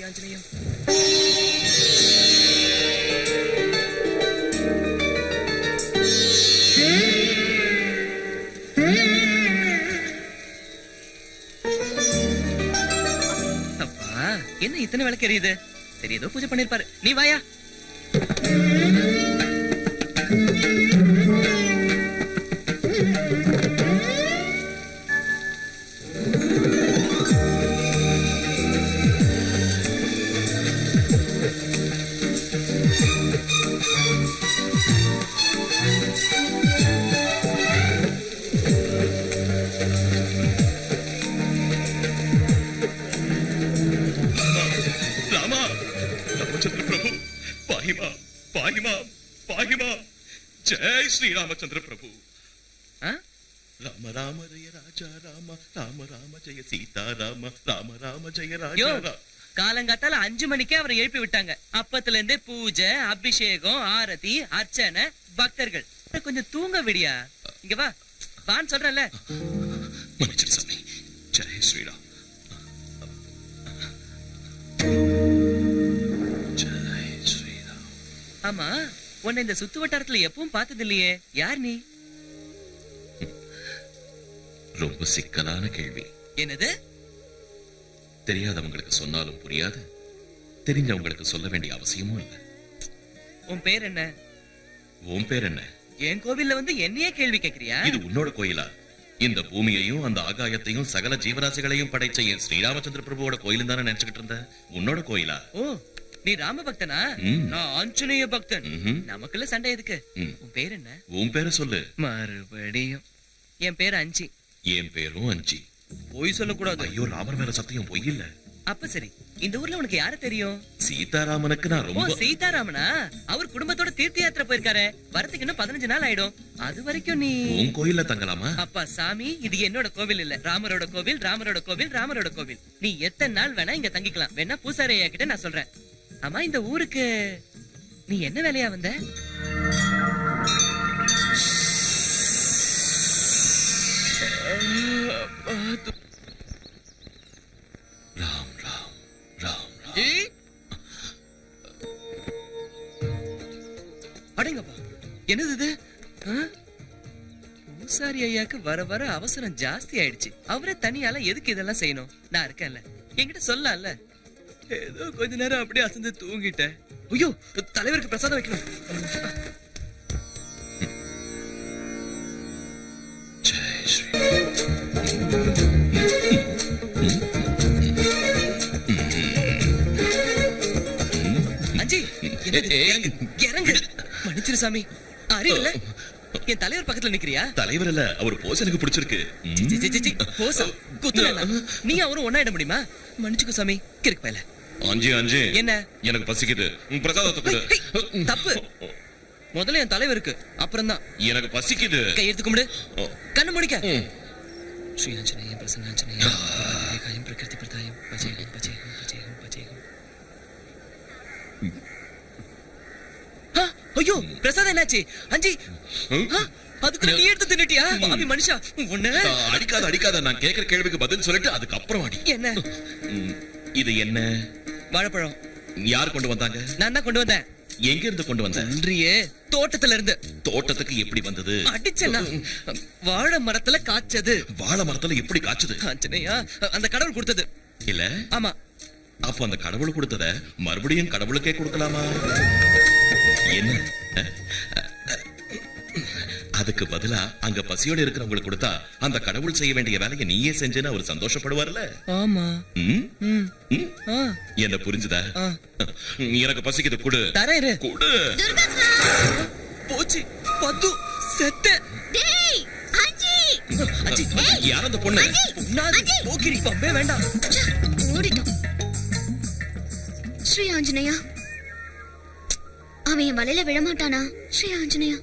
ஆஞ்சநேயம். அப்பா என்ன இத்தனை விளக்கு எரியுது? சரி ஏதோ பூஜை பண்ணிருப்பாரு. நீ வாயா. जय श्री रामचंद्र प्रभु. राम राम जय राजा राम, राम राम जय सीता राम, राम राम जय राजा राम. காலங்காத்தால 5 மணிக்கே அவரை எழுப்பி விட்டாங்க. அப்பத்துல இருந்தே பூஜை, அபிஷேகம், ஆரத்தி, அர்ச்சனை, பக்தர்கள். கொஞ்சம் தூங்க விடியா. இங்க வா, வான்னு சொல்றல. மன்னிச்சிரு சாமி. ஜெய் ஸ்ரீராம். ஜெய் ஸ்ரீராம். ஆமா, உன்னை இந்த சுத்து வட்டாரத்துல எப்பவும் பார்த்தது இல்லையே. யார் நீ? ரொம்ப சிக்கலான கேள்வி. என்னது? தெரியாதவங்களுக்கு சொன்னாலும் புரியாது, தெரிஞ்சவங்களுக்கு சொல்ல வேண்டிய அவசியமும் இல்லை. உன் பேர் என்ன? உன் பேர் என்ன? என் கோவில்ல வந்து என்னையே கேள்வி கேக்குறியா? இது உன்னோட கோயிலா? இந்த பூமியையும் அந்த ஆகாயத்தையும் சகல ஜீவராசிகளையும் படைச்ச என் ஸ்ரீராமச்சந்திர பிரபுவோட கோயிலும் தானே நினைச்சுக்கிட்டு இருந்த. உன்னோட கோயிலா? ஓ, நீ ராம பக்தனா? நான் ஆஞ்சநேய பக்தன். நமக்குள்ள சண்டை எதுக்கு? உன் பேர் என்ன? உன் பேரை சொல்லு. மறுபடியும். என் பேர் அஞ்சி. என் பேரும் அஞ்சி. பொய் சொல்லக்கூடாது. ஐயோ, ராமர் மேல சத்தியம் பொய் இல்ல. அப்ப சரி, இந்த ஊர்ல உனக்கு யார தெரியும்? சீதாராமனுக்கு நான் ரொம்ப. சீதாராமனா? அவர் குடும்பத்தோட தீர்த்த யாத்திரை போயிருக்காரு. வரதுக்கு இன்னும் 15 நாள் ஆயிடும். அது வரைக்கும் நீ உன் கோயில்ல தங்கலாமா? அப்பா சாமி, இது என்னோட கோவில் இல்ல, ராமரோட கோவில், ராமரோட கோவில், ராமரோட கோவில். நீ எத்தனை நாள் வேணா இங்க தங்கிக்கலாம். வேணா பூசாரி ஐயா கிட்ட நான் சொல்றேன். ஆமா, இந்த ஊருக்கு நீ என்ன வேலையா வந்த? ராம் ராம் ராம். அடேங்கப்பா, என்னது இது? பூசாரி ஐயாக்கு வர வர அவசரம் ஜாஸ்தி ஆயிடுச்சு. அவரே தனியால எதுக்கு இதெல்லாம் செய்யணும்? நான் இருக்கேன்ல, என்கிட்ட சொல்லலாம்ல. ஏதோ கொஞ்ச நேரம் அப்படியே அசந்து தூங்கிட்டேன். ஐயோ, தலைவருக்கு பிரசாதம் வைக்கணும். ஜெய் ஸ்ரீ. அஞ்சி, இறங்கு. மன்னிச்சிரு சாமி, அறிவில்ல. என் தலைவர் பக்கத்துல நிக்கிறியா? தலைவர் இல்ல, அவர் போஸ் எனக்கு பிடிச்சிருக்கு. நீ அவரும் ஒன்னாயிட முடியுமா? மன்னிச்சுக்கோ சாமி, கிறுக்கு பையல. அஞ்சி அஞ்சி, என்ன? எனக்கு பசிக்குது, பிரசாதத்தை கொடு. தப்பு. முதல்ல என் தலைவருக்கு, அப்புறம் தான் எனக்கு பசிக்குது. கையெடுத்து கும்பிடு, கண்ணு முடிக்க. ஸ்ரீ ஆஞ்சநேயம் பிரசன்னாஞ்சநேயம் காயம் பிரகிருதி பிரதாயம் பஜேகம் பஜேகம் பஜேகம் பஜேகம். ஐயோ, பிரசாதம் என்னாச்சு? அஞ்சி, அதுக்கு நீ எடுத்து தின்னுட்டியா? பாவி மனுஷா, உன்ன அடிக்காத அடிக்காத. நான் கேக்குற கேள்விக்கு பதில் சொல்லிட்டு அதுக்கப்புறம் அடி. என்ன இது? என்ன? வாழைப்பழம். யார் கொண்டு வந்தாங்க? நான் தான் கொண்டு வந்தேன். எங்க இருந்து கொண்டு வந்த? தோட்டத்துல இருந்து. தோட்டத்துக்கு எப்படி வந்தது? அடிச்சனா? வாழை மரத்துல காய்ச்சது. வாழை மரத்துல எப்படி காய்ச்சது? ஆஞ்சநேயா, அந்த கடவுள் கொடுத்தது. இல்ல? ஆமா. அப்ப அந்த கடவுள் கொடுத்தத மறுபடியும் கடவுளுக்கே கொடுக்கலாமா? என்ன? அதுக்கு பதிலா அங்க பசியோட இருக்கிறவங்களுக்கு கொடுத்தா அந்த கடவுள் செய்ய வேண்டிய வேலையை நீயே செஞ்சேன்னு அவர் சந்தோஷப்படுவார்ல? ஆமா. என்ன புரிஞ்சுதா? எனக்கு பசிக்குது, குடு. தரேன், குடு. போச்சு, பத்து செத்த. யார் அந்த பொண்ணு? போக்கிரி பம்பே வேண்டாம். ஸ்ரீ ஆஞ்சநேயா, அவன் என் வலையில விழமாட்டானா? ஸ்ரீ ஆஞ்சநேயா.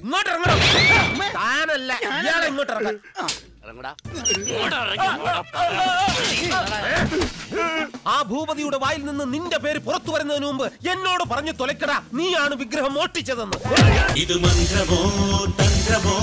ആ ഭൂപതിയുടെ വായിൽ നിന്ന് നിന്റെ പേര് പുറത്തു വരുന്നതിന് മുമ്പ് എന്നോട് പറഞ്ഞു തൊലക്കടാ, നീയാണ് വിഗ്രഹം മോഷ്ടിച്ചതെന്ന്. ഇത് മന്ത്രമോ തന്ത്രമോ